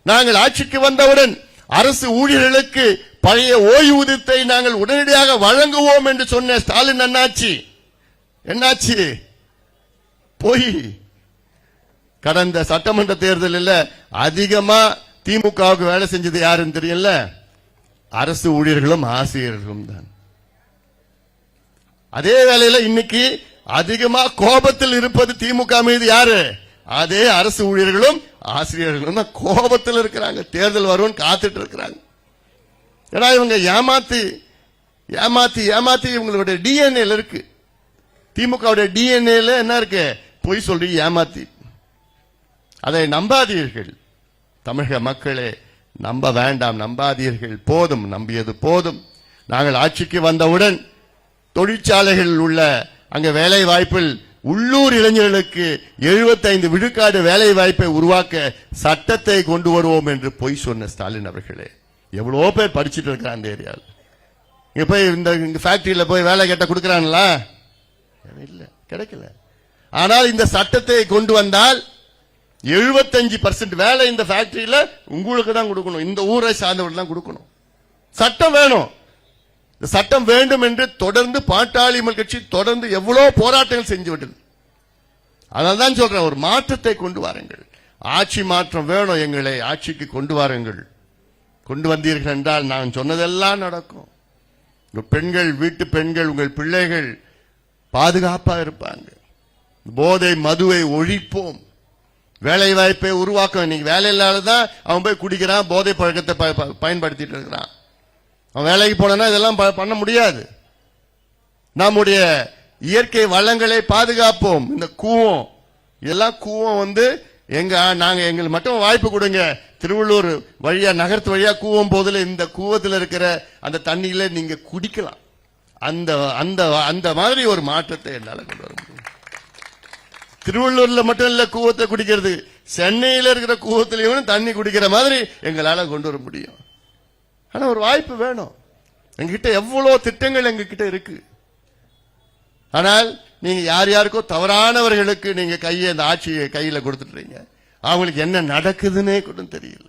நாங்கள் ஆட்சிக்கு வந்தவுடன் அரசு ஊழியர்களுக்கு பழைய ஓய்வூதியத்தை நாங்கள் உடனடியாக வழங்குவோம் என்று சொன்ன ஸ்டாலின் அண்ணாச்சி என்னாச்சு? போய் கடந்த சட்டமன்ற தேர்தலில் அதிகமா திமுகவுக்கு வேலை செஞ்சது யாருன்னு தெரியல, அரசு ஊழியர்களும் ஆசிரியர்களும் தான். அதே வேளையில இன்னைக்கு அதிகமா கோபத்தில் இருப்பது திமுக மீது யாரு? அதே அரசு ஊழியர்களும் ஆசிரியர்களும் தான் கோபத்தில் இருக்கிறாங்க. தேர்தல் வரும்னு காத்துட்டு இருக்கிறாங்க. ஏன்னா இவங்க ஏமாத்தி ஏமாத்தி ஏமாத்தி இவங்களுடைய டிஎன்ஏல இருக்கு. திமுக டிஎன்ஏல என்ன இருக்கு? பொய் சொல்லி ஏமாத்தி. அதை நம்பாதீர்கள் தமிழக மக்களே, நம்ப வேண்டாம், நம்பாதீர்கள். போதும், நம்பியது போதும். நாங்கள் ஆட்சிக்கு வந்தவுடன் தொழிற்சாலைகள் உள்ள அங்க வேலை வாய்ப்பில் உள்ளூர் இளைஞர்களுக்கு 75 விழுக்காடு வேலை வாய்ப்பை உருவாக்க சட்டத்தை கொண்டு வருவோம் என்று பொய் சொன்ன ஸ்டாலின் அவர்களே, எவ்வளவு பேர் படிச்சுட்டு இருக்கிறான் அந்த ஏரியாவில். இங்க போய் இந்த ஃபேக்டரியில போய் வேலை கேட்ட கொடுக்கறாங்களா? இல்ல, கிடைக்கல. ஆனால் இந்த சட்டத்தை கொண்டு வந்தால் 75% வேலை இந்த ஃபேக்டரியில உங்களுக்கு தான் கொடுக்கணும், இந்த ஊரை சார்ந்தவர்கள் தான் கொடுக்கணும். சட்டம் வேணும். இந்த சட்டம் வேண்டும் என்று தொடர்ந்து பாட்டாளி கட்சி தொடர்ந்து எவ்வளவு போராட்டங்கள் செஞ்சு விட்டது. அதனால்தான் சொல்றேன், ஒரு மாற்றத்தை கொண்டு வாருங்கள். ஆட்சி மாற்றம் வேணும், எங்களை ஆட்சிக்கு கொண்டு வாருங்கள். கொண்டு வந்தீர்கள் என்றால் நான் சொன்னதெல்லாம் நடக்கும். பெண்கள், வீட்டு பெண்கள், உங்கள் பிள்ளைகள் பாதுகாப்பா இருப்பாங்க. போதை மதுவை ஒழிப்போம். வேலை வாய்ப்பை உருவாக்கும். இன்னைக்கு வேலை இல்லாததான் அவன் போய் குடிக்கிறான், போதை பழக்கத்தை பயன்படுத்திட்டு இருக்கிறான். அவன் வேலைக்கு போனா இதெல்லாம் பண்ண முடியாது. நம்முடைய இயற்கை வளங்களை பாதுகாப்போம். இந்த கூவம், இதெல்லாம் கூவம் நாங்க எங்களுக்கு மட்டும் வாய்ப்பு கொடுங்க. திருவள்ளூர் வழியா, நகரத்து வழியா கூவம் போதில் இந்த கூவத்தில் இருக்கிற அந்த தண்ணியில நீங்க குடிக்கலாம். அந்த அந்த அந்த மாதிரி ஒரு மாற்றத்தை என்னால கொண்டு வர முடியும். திருவள்ளூர்ல மட்டும் இல்ல கூவத்தை குடிக்கிறது, சென்னையில இருக்கிற கூவத்திலையும் தண்ணி குடிக்கிற மாதிரி எங்களால கொண்டு வர முடியும். ஆனா ஒரு வாய்ப்பு வேணும். எங்ககிட்ட எவ்வளவு திட்டங்கள் எங்ககிட்ட இருக்கு. ஆனால் நீங்க யார் யாருக்கோ தவறானவர்களுக்கு நீங்க கையை, இந்த ஆட்சியை கையில கொடுத்துட்டீங்க. அவங்களுக்கு என்ன நடக்குதுன்னே கூட தெரியல.